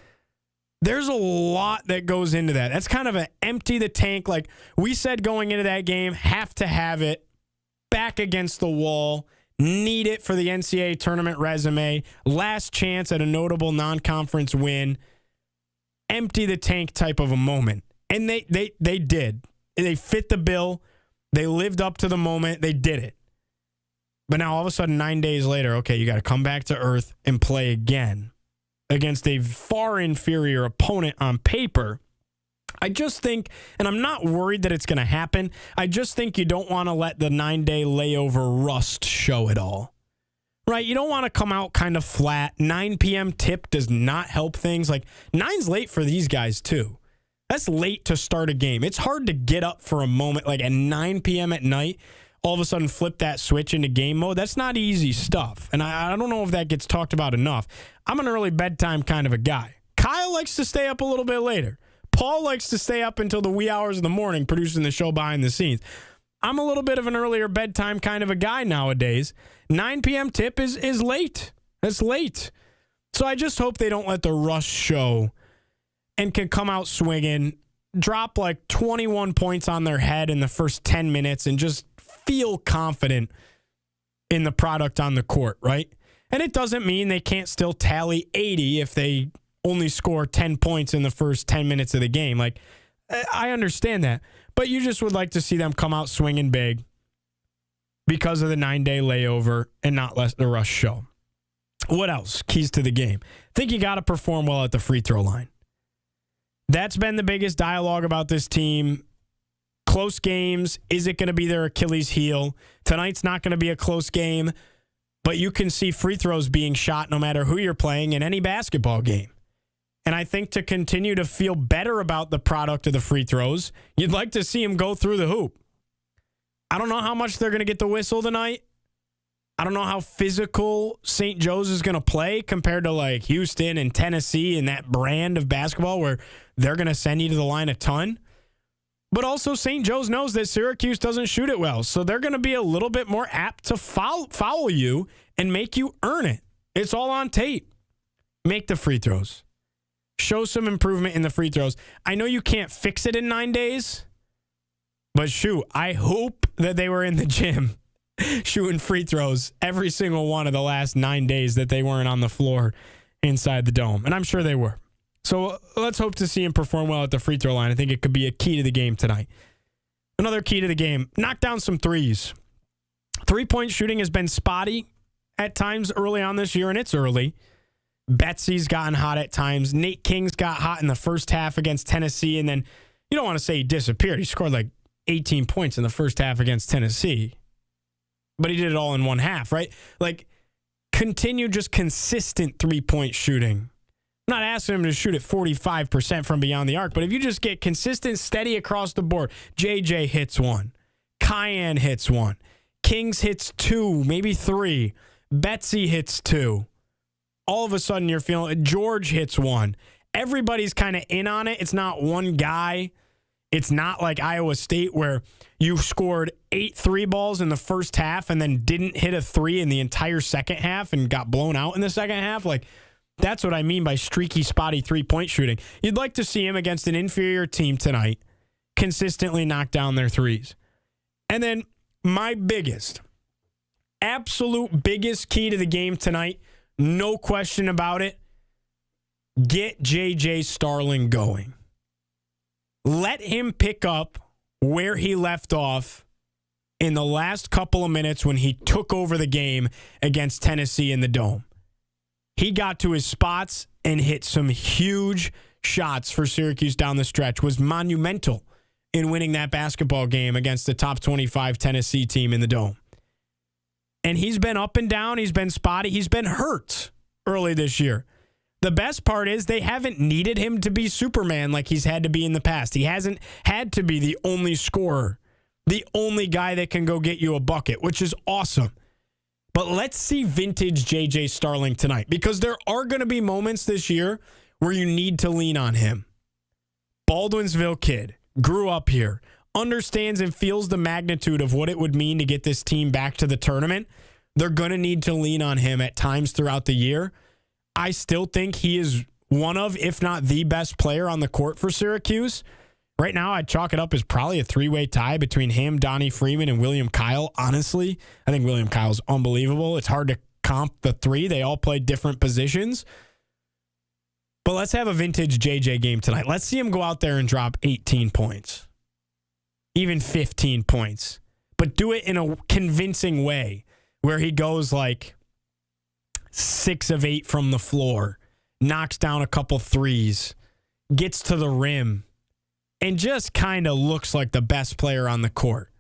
There's a lot that goes into that. That's kind of an empty the tank. Like we said going into that game, have to have it back against the wall, need it for the NCAA tournament resume, last chance at a notable non-conference win, empty the tank type of a moment. And they did. They fit the bill. They lived up to the moment. They did it. But now all of a sudden, 9 days later, okay, you got to come back to earth and play again against a far inferior opponent on paper. I just think, and I'm not worried that it's going to happen, I just think you don't want to let the 9-day layover rust show it all. Right? You don't want to come out kind of flat. 9 p.m. tip does not help things. Like, 9's late for these guys, too. That's late to start a game. It's hard to get up for a moment, like at 9 p.m. at night, all of a sudden flip that switch into game mode. That's not easy stuff. And I don't know if that gets talked about enough. I'm an early bedtime kind of a guy. Kyle likes to stay up a little bit later. Paul likes to stay up until the wee hours of the morning producing the show behind the scenes. I'm a little bit of an earlier bedtime kind of a guy nowadays. 9 p.m. tip is late. That's late. So I just hope they don't let the rush show and can come out swinging, drop like 21 points on their head in the first 10 minutes and just feel confident in the product on the court, right? And it doesn't mean they can't still tally 80 if they only score 10 points in the first 10 minutes of the game. Like, I understand that. But you just would like to see them come out swinging big because of the 9-day layover and not let the rush show. What else? Keys to the game. I think you got to perform well at the free throw line. That's been the biggest dialogue about this team. Close games. Is it going to be their Achilles heel? Tonight's not going to be a close game, but you can see free throws being shot no matter who you're playing in any basketball game. And I think to continue to feel better about the product of the free throws, you'd like to see him go through the hoop. I don't know how much they're going to get the whistle tonight. I don't know how physical St. Joe's is going to play compared to like Houston and Tennessee and that brand of basketball where they're going to send you to the line a ton. But also St. Joe's knows that Syracuse doesn't shoot it well. So they're going to be a little bit more apt to foul you and make you earn it. It's all on tape. Make the free throws. Show some improvement in the free throws. I know you can't fix it in 9 days, but shoot, I hope that they were in the gym shooting free throws every single one of the last 9 days that they weren't on the floor inside the Dome. And I'm sure they were. So let's hope to see him perform well at the free throw line. I think it could be a key to the game tonight. Another key to the game, knock down some threes. 3-point shooting has been spotty at times early on this year, and it's early. Betsy's gotten hot at times. Nate King's got hot in the first half against Tennessee, and then you don't want to say he disappeared. He scored like 18 points in the first half against Tennessee, but he did it all in one half, right? Like, continue just consistent three-point shooting. I'm not asking him to shoot at 45% from beyond the arc, but if you just get consistent, steady across the board, JJ hits one, Cayenne hits one, Kings hits two, maybe three, Betsy hits two. All of a sudden you're feeling George hits one. Everybody's kind of in on it. It's not one guy. It's not like Iowa State where you scored 8 3 balls in the first half and then didn't hit a 3 in the entire second half and got blown out in the second half. Like, that's what I mean by streaky, spotty three-point shooting. You'd like to see him against an inferior team tonight consistently knock down their threes. And then my absolute biggest key to the game tonight, no question about it, get J.J. Starling going. Let him pick up where he left off in the last couple of minutes when he took over the game against Tennessee in the Dome. He got to his spots and hit some huge shots for Syracuse down the stretch, was monumental in winning that basketball game against the top 25 Tennessee team in the Dome. And he's been up and down. He's been spotty. He's been hurt early this year. The best part is they haven't needed him to be Superman like he's had to be in the past. He hasn't had to be the only scorer, the only guy that can go get you a bucket, which is awesome. But let's see vintage J.J. Starling tonight, because there are going to be moments this year where you need to lean on him. Baldwinsville kid, grew up here, understands and feels the magnitude of what it would mean to get this team back to the tournament. They're going to need to lean on him at times throughout the year. I still think he is one of, if not the best player on the court for Syracuse. Right now, I'd chalk it up as probably a three-way tie between him, Donnie Freeman, and William Kyle. Honestly, I think William Kyle's unbelievable. It's hard to comp the three. They all play different positions. But let's have a vintage JJ game tonight. Let's see him go out there and drop 18 points, even 15 points, but do it in a convincing way where he goes like 6 of 8 from the floor, knocks down a couple threes, gets to the rim, and just kind of looks like the best player on the court.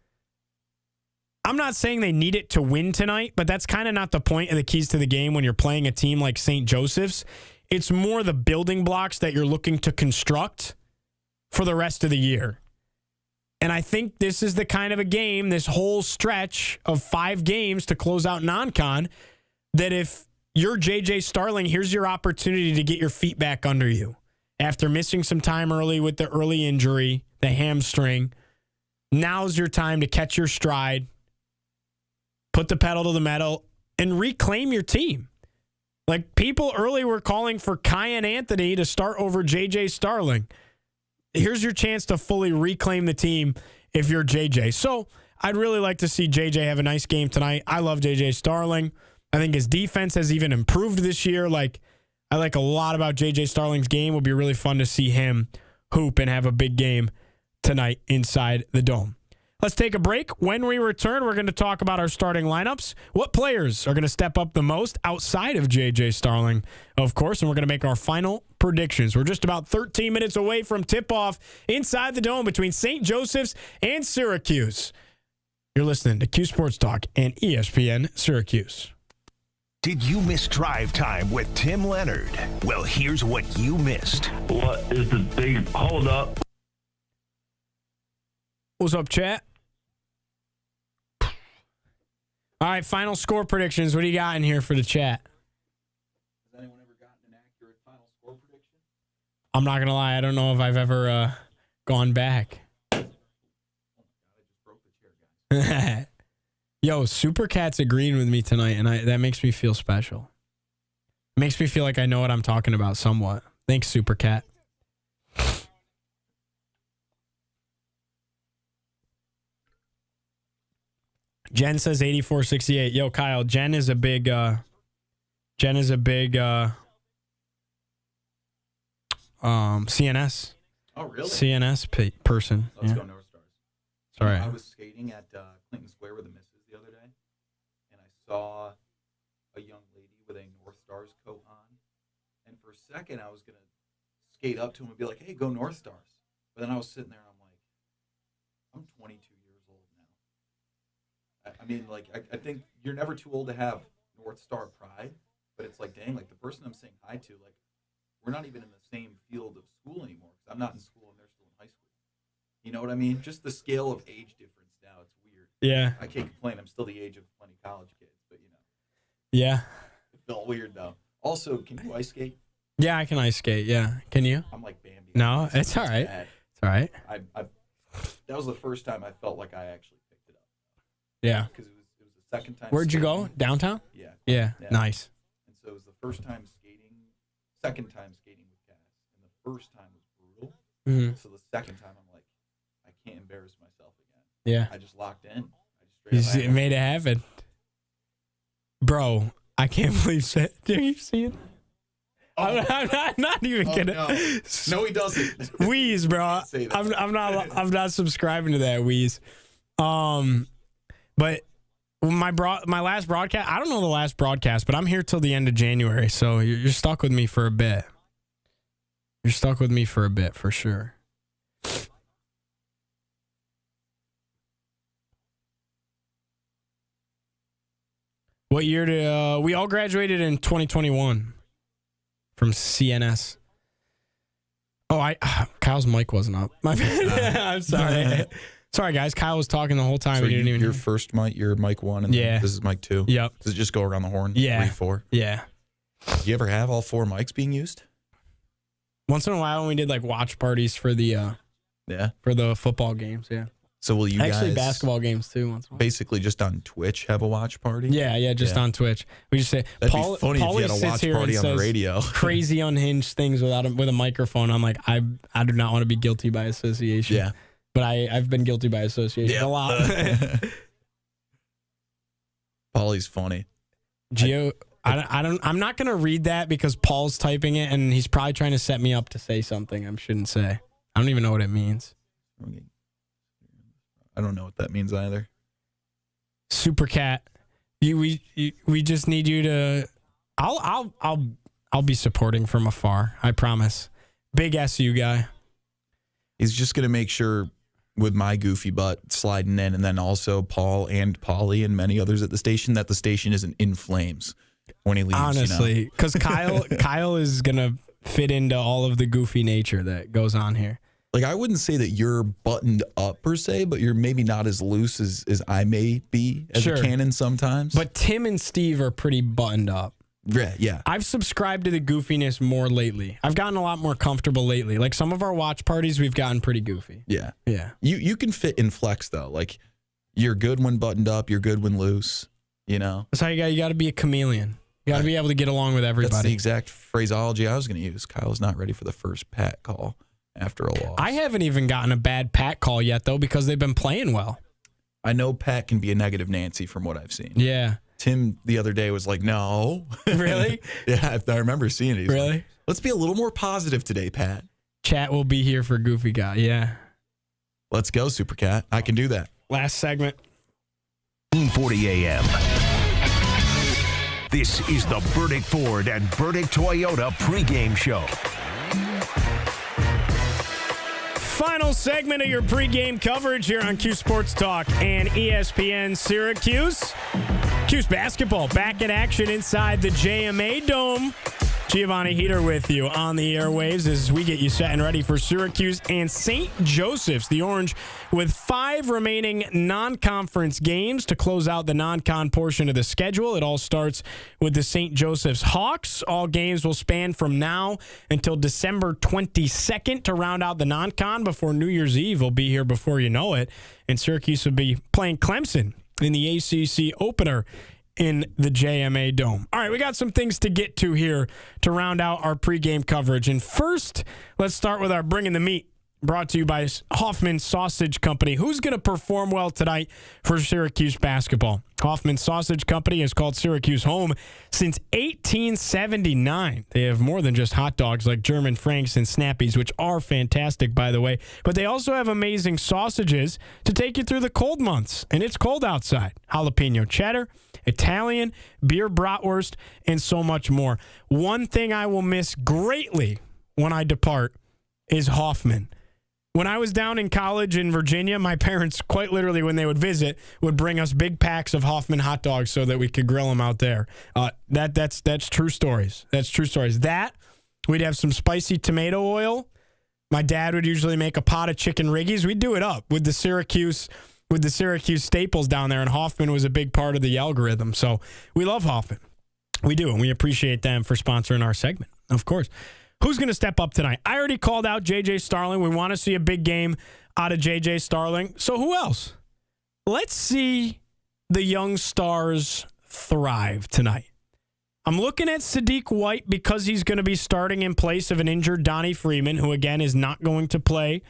I'm not saying they need it to win tonight, but that's kind of not the point of the keys to the game when you're playing a team like St. Joseph's. It's more the building blocks that you're looking to construct for the rest of the year. And I think this is the kind of a game, this whole stretch of 5 games to close out non-con, that if you're J.J. Starling, here's your opportunity to get your feet back under you. After missing some time early with the early injury, the hamstring, now's your time to catch your stride, put the pedal to the metal, and reclaim your team. Like, people early were calling for Cayenne Anthony to start over J.J. Starling. Here's your chance to fully reclaim the team if you're J.J. So I'd really like to see J.J. have a nice game tonight. I love J.J. Starling. I think his defense has even improved this year. I like a lot about J.J. Starling's game. It would be really fun to see him hoop and have a big game tonight inside the Dome. Let's take a break. When we return, we're going to talk about our starting lineups. What players are going to step up the most outside of J.J. Starling, of course, and we're going to make our final predictions. We're just about 13 minutes away from tip-off inside the Dome between St. Joseph's and Syracuse. You're listening to Q Sports Talk and ESPN Syracuse. Did you miss Drive Time with Tim Leonard? Well, here's what you missed. What is the big hold up? What's up, chat? All right, final score predictions. What do you got in here for the chat? Has anyone ever gotten an accurate final score prediction? I'm not going to lie. I don't know if I've ever gone back. Oh my God, I just broke the chair, guys. Yo, Supercat's agreeing with me tonight, and that makes me feel special. It makes me feel like I know what I'm talking about somewhat. Thanks, Supercat. Jen says 84-68. Yo, Kyle, Jen is a big CNS. Oh, really? CNS person. Let's yeah. go North Stars. Sorry. I was skating at Clinton Square with the missus the other day, and I saw a young lady with a North Stars coat on. And for a second, I was going to skate up to him and be like, hey, go North Stars. But then I was sitting there, and I'm like, I'm 22 years old now. I mean, like, I think you're never too old to have North Star pride, but it's like, dang, like, the person I'm saying hi to, like, we're not even in the same field of school anymore, because I'm not in school and they're still in high school. You know what I mean? Just the scale of age difference now, it's weird. Yeah. I can't complain. I'm still the age of plenty college kids, but, you know. Yeah. It felt weird, though. Also, can you ice skate? Yeah, I can ice skate, yeah. Can you? I'm like Bambi. No, it's all right. Bad. It's all right. That was the first time I felt like I actually picked it up. Yeah. Because it was the second time. Where'd you skating. go? Downtown? Yeah. Yeah, nice. And so it was the first time skating, second time skating with Cass, and the first time was brutal. Mm-hmm. So the second time I'm like, I can't embarrass myself again. Yeah. I just locked in. You made it happen. Bro, I can't believe that. Did you see it? Oh. I'm not even kidding. No, he doesn't. Wheeze, bro. I'm not subscribing to that Wheeze. But my last broadcast, I don't know the last broadcast, but I'm here till the end of January, so you're stuck with me for a bit. You're stuck with me for a bit, for sure. What year did we all graduated in 2021 from CNS? Oh, Kyle's mic wasn't up. My bad. I'm sorry. Sorry, guys. Kyle was talking the whole time. So your first mic, you're mic 1, and then this is mic 2. Yep. Does it just go around the horn? Yeah. 3, 4. Yeah. Do you ever have all 4 mics being used? Once in a while, when we did like watch parties for the for the football games. Yeah. So will you actually guys basketball games too? Once in a while. Basically, just on Twitch have a watch party? Yeah, just on Twitch. We just say that'd be funny if you had a watch party on the radio. Crazy unhinged things with a microphone. I'm like, I do not want to be guilty by association. Yeah, but I've been guilty by association a lot. Paulie's funny. Gio, I'm not gonna read that because Paul's typing it and he's probably trying to set me up to say something I shouldn't say. I don't even know what it means. I don't know what that means either. Super Cat, we just need you to. I'll be supporting from afar. I promise. Big SU guy. He's just gonna make sure with my goofy butt sliding in, and then also Paul and Paulie and many others at the station, that the station isn't in flames when he leaves. Honestly, because Kyle is gonna fit into all of the goofy nature that goes on here. Like, I wouldn't say that you're buttoned up per se, but you're maybe not as loose as I may be as a cannon sometimes. But Tim and Steve are pretty buttoned up. Yeah. I've subscribed to the goofiness more lately. I've gotten a lot more comfortable lately. Like some of our watch parties, we've gotten pretty goofy. Yeah. Yeah. You can fit in flex, though. Like, you're good when buttoned up. You're good when loose, you know? That's how you got to be a chameleon. You got to be able to get along with everybody. That's the exact phraseology I was going to use. Kyle's not ready for the first Pat call after a loss. I haven't even gotten a bad Pat call yet, though, because they've been playing well. I know Pat can be a negative Nancy from what I've seen. Yeah. Tim the other day was like, no. Really? Yeah, I remember seeing it. He's really? Like, let's be a little more positive today, Pat. Chat will be here for Goofy Guy, yeah. Let's go, Super Cat. I can do that. Last segment. 7:40 a.m. This is the Burdick Ford and Burdick Toyota pregame show. Final segment of your pregame coverage here on Cuse Sports Talk and ESPN Syracuse. Cuse basketball back in action inside the JMA Dome. Giovanni Heater with you on the airwaves as we get you set and ready for Syracuse and St. Joseph's. The Orange with 5 remaining non-conference games to close out the non-con portion of the schedule. It all starts with the St. Joseph's Hawks. All games will span from now until December 22nd to round out the non-con before New Year's Eve. Will be here before you know it. And Syracuse will be playing Clemson in the ACC opener in the JMA Dome. All right, we got some things to get to here to round out our pregame coverage. And first, let's start with our Bringing the Meat, brought to you by Hoffman Sausage Company. Who's going to perform well tonight for Syracuse basketball? Hoffman Sausage Company has called Syracuse home since 1879. They have more than just hot dogs like German Franks and Snappies, which are fantastic, by the way. But they also have amazing sausages to take you through the cold months. And it's cold outside. Jalapeno cheddar, Italian, beer bratwurst, and so much more. One thing I will miss greatly when I depart is Hoffman. When I was down in college in Virginia, my parents, quite literally, when they would visit, would bring us big packs of Hoffman hot dogs so that we could grill them out there. That's true stories. That's true stories. That, we'd have some spicy tomato oil. My dad would usually make a pot of chicken riggies. We'd do it up with the Syracuse staples down there, and Hoffman was a big part of the algorithm. So we love Hoffman. We do, and we appreciate them for sponsoring our segment, of course. Who's going to step up tonight? I already called out J.J. Starling. We want to see a big game out of J.J. Starling. So who else? Let's see the young stars thrive tonight. I'm looking at Sadiq White because he's going to be starting in place of an injured Donnie Freeman, who, again, is not going to play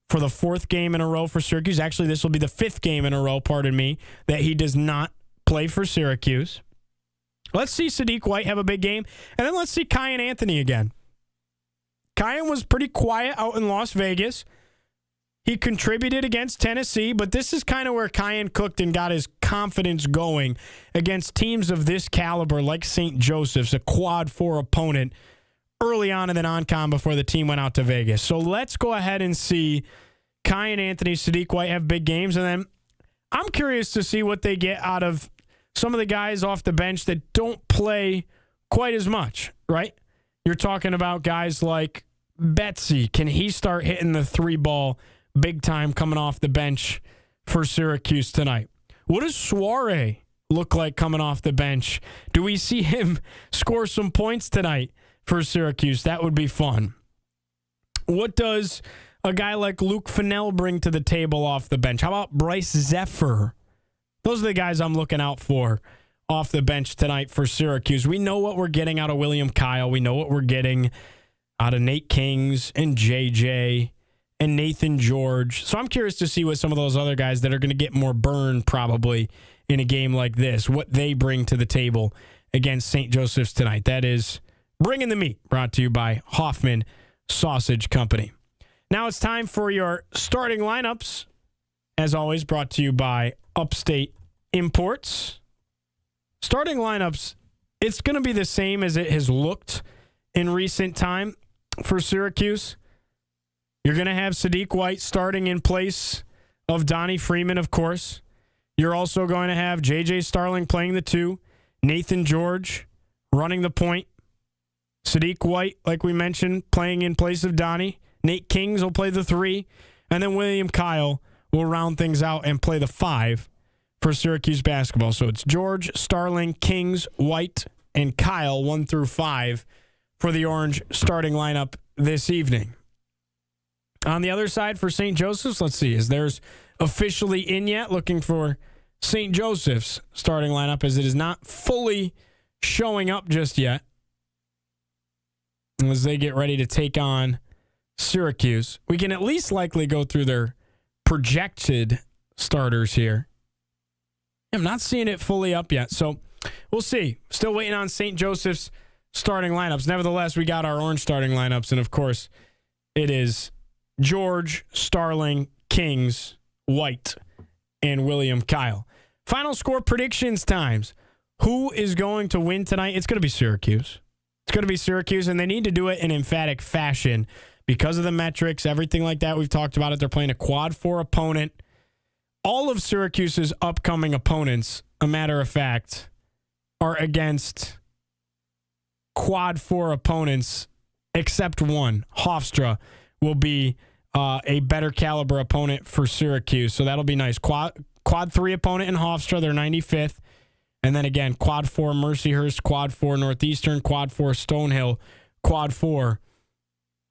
for the 4th game in a row for Syracuse. Actually, this will be the 5th game in a row, that he does not play for Syracuse. Let's see Sadiq White have a big game. And then let's see Kyan Anthony again. Kyan was pretty quiet out in Las Vegas. He contributed against Tennessee, but this is kind of where Kyan cooked and got his confidence going against teams of this caliber like St. Joseph's, a quad 4 opponent early on in the non-con before the team went out to Vegas. So let's go ahead and see Kyan Anthony, Sadiq White have big games, and then I'm curious to see what they get out of some of the guys off the bench that don't play quite as much, right? You're talking about guys like Betsy. Can he start hitting the 3-ball big time coming off the bench for Syracuse tonight? What does Soare look like coming off the bench? Do we see him score some points tonight for Syracuse? That would be fun. What does a guy like Luke Fennell bring to the table off the bench? How about Bryce Zephyr? Those are the guys I'm looking out for off the bench tonight for Syracuse. We know what we're getting out of William Kyle. We know what we're getting out of Nate Kings and JJ and Nathan George. So I'm curious to see what some of those other guys that are going to get more burn probably in a game like this, what they bring to the table against St. Joseph's tonight. That is Bringing the Meat, brought to you by Hoffman Sausage Company. Now it's time for your starting lineups, as always, brought to you by Upstate Imports. Starting lineups, it's going to be the same as it has looked in recent time for Syracuse. You're going to have Sadiq White starting in place of Donnie Freeman, of course. You're also going to have J.J. Starling playing the 2, Nathan George running the point, Sadiq White, like we mentioned, playing in place of Donnie. Nate Kings will play the 3, and then William Kyle will round things out and play the 5 for Syracuse basketball. So it's George, Starling, Kings, White, and Kyle, 1 through 5 for the Orange starting lineup this evening. On the other side for St. Joseph's, let's see, is theirs officially in yet? Looking for St. Joseph's starting lineup as it is not fully showing up just yet as they get ready to take on Syracuse. We can at least likely go through their projected starters here. I'm not seeing it fully up yet, so we'll see. Still waiting on St. Joseph's starting lineups. Nevertheless, we got our Orange starting lineups, and of course, it is George, Starling, Kings, White, and William Kyle. Final score predictions times. Who is going to win tonight? It's going to be Syracuse. It's going to be Syracuse, and they need to do it in emphatic fashion because of the metrics, everything like that. We've talked about it. They're playing a quad 4 opponent. All of Syracuse's upcoming opponents, a matter of fact, are against quad 4 opponents, except one. Hofstra will be a better caliber opponent for Syracuse, so that'll be nice. Quad 3 opponent in Hofstra, they're 95th. And then again, quad 4 Mercyhurst, quad 4 Northeastern, quad 4 Stonehill, quad 4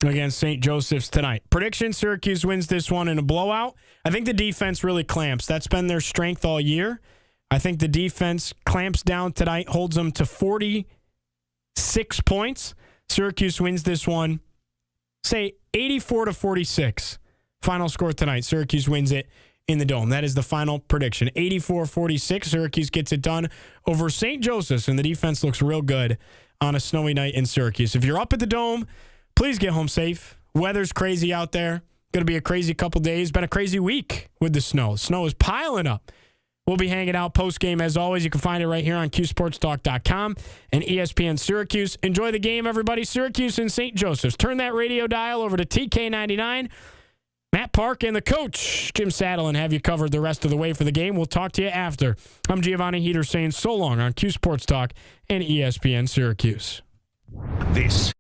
against St. Joseph's tonight. Prediction, Syracuse wins this one in a blowout. I think the defense really clamps. That's been their strength all year. I think the defense clamps down tonight, holds them to 46 points. Syracuse wins this one, say 84-46. Final score tonight. Syracuse wins it in the Dome. That is the final prediction. 84-46. Syracuse gets it done over St. Joseph's, and the defense looks real good on a snowy night in Syracuse. If you're up at the Dome, please get home safe. Weather's crazy out there. Going to be a crazy couple days. Been a crazy week with the snow. Snow is piling up. We'll be hanging out post-game as always. You can find it right here on QSportsTalk.com and ESPN Syracuse. Enjoy the game, everybody. Syracuse and St. Joseph's. Turn that radio dial over to TK99. Matt Park and the coach, Jim Saddlein, have you covered the rest of the way for the game. We'll talk to you after. I'm Giovanni Heater saying so long on Q Sports Talk and ESPN Syracuse. This